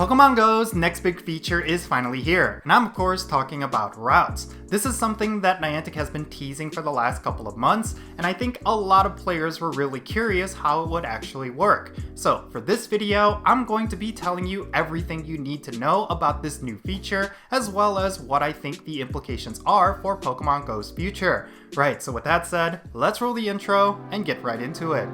Pokemon GO's next big feature is finally here, and I'm of course talking about routes. This is something that Niantic has been teasing for the last couple of months, and I think a lot of players were really curious how it would actually work. So for this video, I'm going to be telling you everything you need to know about this new feature, as well as what I think the implications are for Pokemon GO's future. Right, so with that said, let's roll the intro and get right into it.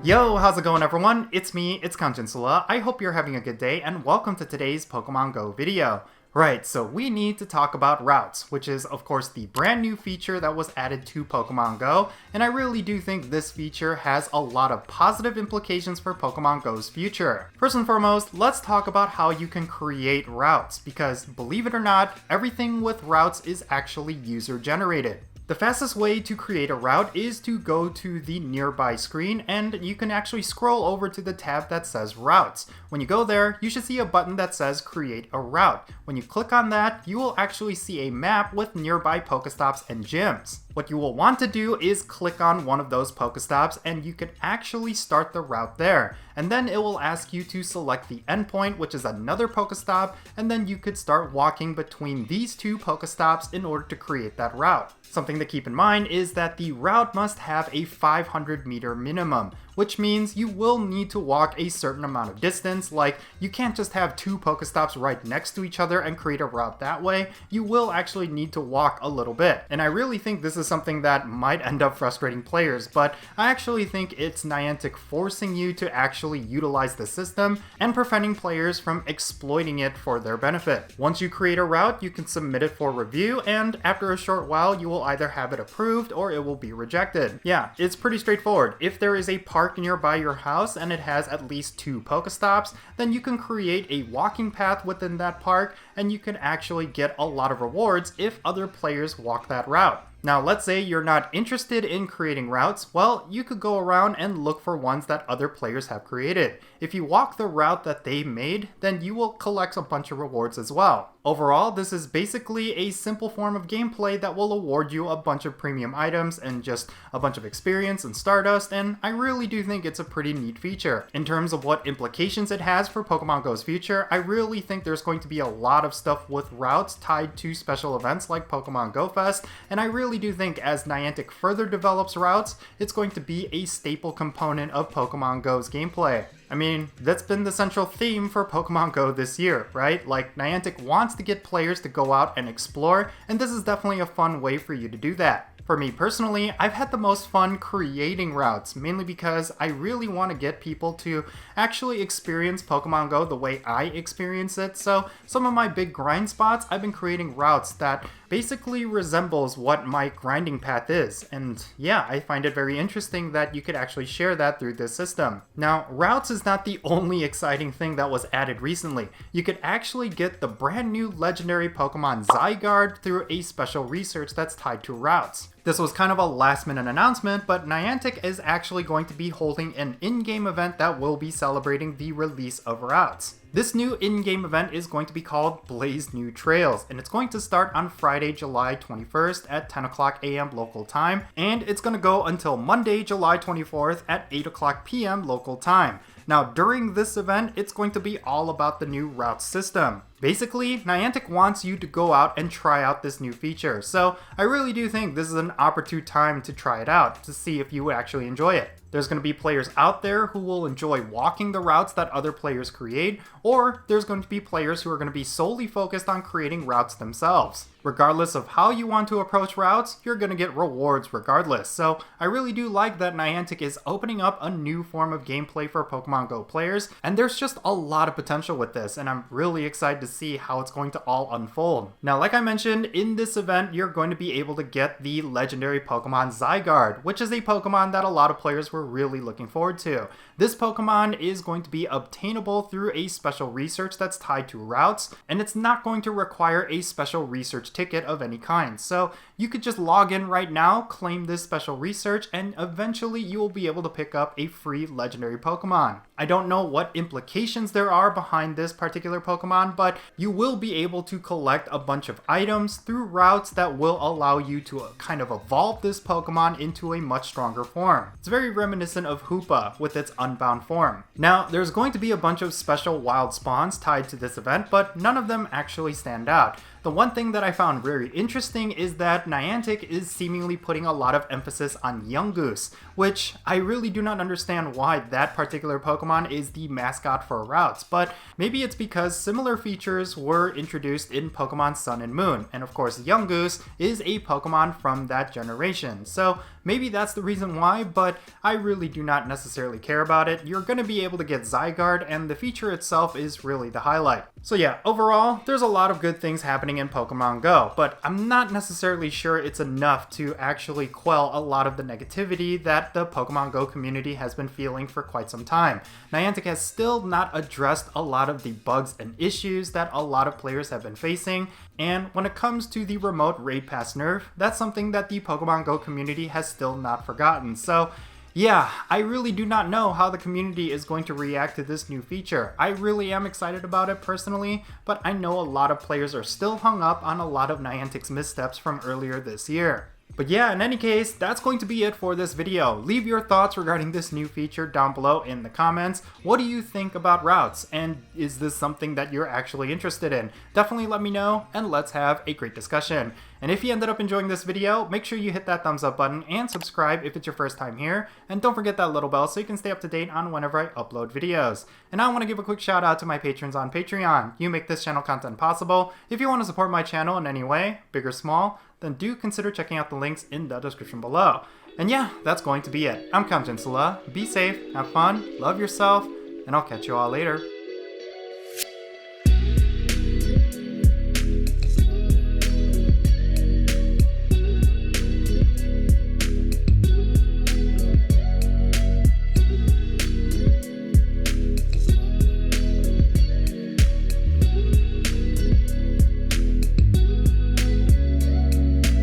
Yo, how's it going everyone? It's me, it's Jinsula. I hope you're having a good day and welcome to today's Pokemon GO video. Right, so we need to talk about routes, which is of course the brand new feature that was added to Pokemon GO, and I really do think this feature has a lot of positive implications for Pokemon GO's future. First and foremost, let's talk about how you can create routes, because believe it or not, everything with routes is actually user generated. The fastest way to create a route is to go to the nearby screen and you can actually scroll over to the tab that says routes. When you go there, you should see a button that says create a route. When you click on that, you will actually see a map with nearby Pokestops and gyms. What you will want to do is click on one of those Pokestops and you can actually start the route there. And then it will ask you to select the endpoint, which is another Pokestop, and then you could start walking between these two Pokestops in order to create that route. Something to keep in mind is that the route must have a 500 meter minimum, which means you will need to walk a certain amount of distance. Like, you can't just have two Pokestops right next to each other and create a route that way. You will actually need to walk a little bit. And I really think this is something that might end up frustrating players, but I actually think it's Niantic forcing you to actually utilize the system and preventing players from exploiting it for their benefit. Once you create a route, you can submit it for review, and after a short while, you will either have it approved or it will be rejected. Yeah, it's pretty straightforward. If there is a park nearby your house and it has at least two Pokestops, then you can create a walking path within that park and you can actually get a lot of rewards if other players walk that route. Now, let's say you're not interested in creating routes. Well, you could go around and look for ones that other players have created. If you walk the route that they made, then you will collect a bunch of rewards as well. Overall, this is basically a simple form of gameplay that will award you a bunch of premium items and just a bunch of experience and Stardust, and I really do think it's a pretty neat feature. In terms of what implications it has for Pokemon GO's future, I really think there's going to be a lot of stuff with routes tied to special events like Pokemon Go Fest, and I really do think as Niantic further develops routes, it's going to be a staple component of Pokemon GO's gameplay. I mean, that's been the central theme for Pokemon GO this year, right? Like, Niantic wants to get players to go out and explore, and this is definitely a fun way for you to do that. For me personally, I've had the most fun creating routes, mainly because I really want to get people to actually experience Pokemon GO the way I experience it. So some of my big grind spots, I've been creating routes that basically resembles what my grinding path is. And yeah, I find it very interesting that you could actually share that through this system. Now, routes is not the only exciting thing that was added recently. You could actually get the brand new legendary Pokemon Zygarde through a special research that's tied to routes. This was kind of a last minute announcement, but Niantic is actually going to be holding an in-game event that will be celebrating the release of routes. This new in-game event is going to be called Blaze New Trails, and it's going to start on Friday, July 21st at 10 o'clock a.m. local time, and it's going to go until Monday, July 24th at 8 o'clock p.m. local time. Now, during this event, it's going to be all about the new route system. Basically, Niantic wants you to go out and try out this new feature, so I really do think this is an opportune time to try it out, to see if you actually enjoy it. There's going to be players out there who will enjoy walking the routes that other players create, or there's going to be players who are going to be solely focused on creating routes themselves. Regardless of how you want to approach routes, you're going to get rewards regardless. So I really do like that Niantic is opening up a new form of gameplay for Pokemon GO players, and there's just a lot of potential with this, and I'm really excited to see how it's going to all unfold. Now, like I mentioned, in this event, you're going to be able to get the legendary Pokemon Zygarde, which is a Pokemon that a lot of players were we're really looking forward to. This Pokemon is going to be obtainable through a special research that's tied to routes, and it's not going to require a special research ticket of any kind. So you could just log in right now, claim this special research, and eventually you will be able to pick up a free legendary Pokemon. I don't know what implications there are behind this particular Pokemon, but you will be able to collect a bunch of items through routes that will allow you to kind of evolve this Pokemon into a much stronger form. It's very reminiscent of Hoopa with its unbound form. Now, there's going to be a bunch of special wild spawns tied to this event, but none of them actually stand out. The one thing that I found very interesting is that Niantic is seemingly putting a lot of emphasis on Yungoos, which I really do not understand why that particular Pokemon is the mascot for routes, but maybe it's because similar features were introduced in Pokemon Sun and Moon, and of course Yungoos is a Pokemon from that generation, so maybe that's the reason why, but I really do not necessarily care about it. You're going to be able to get Zygarde, and the feature itself is really the highlight. So yeah, overall, there's a lot of good things happening in Pokemon Go, but I'm not necessarily sure it's enough to actually quell a lot of the negativity that the Pokemon Go community has been feeling for quite some time. Niantic has still not addressed a lot of the bugs and issues that a lot of players have been facing, and when it comes to the remote raid pass nerf, that's something that the Pokemon Go community has still not forgotten. So yeah, I really do not know how the community is going to react to this new feature. I really am excited about it personally, but I know a lot of players are still hung up on a lot of Niantic's missteps from earlier this year. But yeah, in any case, that's going to be it for this video. Leave your thoughts regarding this new feature down below in the comments. What do you think about routes? And is this something that you're actually interested in? Definitely let me know, and let's have a great discussion. And if you ended up enjoying this video, make sure you hit that thumbs up button and subscribe if it's your first time here. And don't forget that little bell so you can stay up to date on whenever I upload videos. And I want to give a quick shout out to my patrons on Patreon. You make this channel content possible. If you want to support my channel in any way, big or small, then do consider checking out the links in the description below. And yeah, that's going to be it. I'm Jinsula. Be safe, have fun, love yourself, and I'll catch you all later.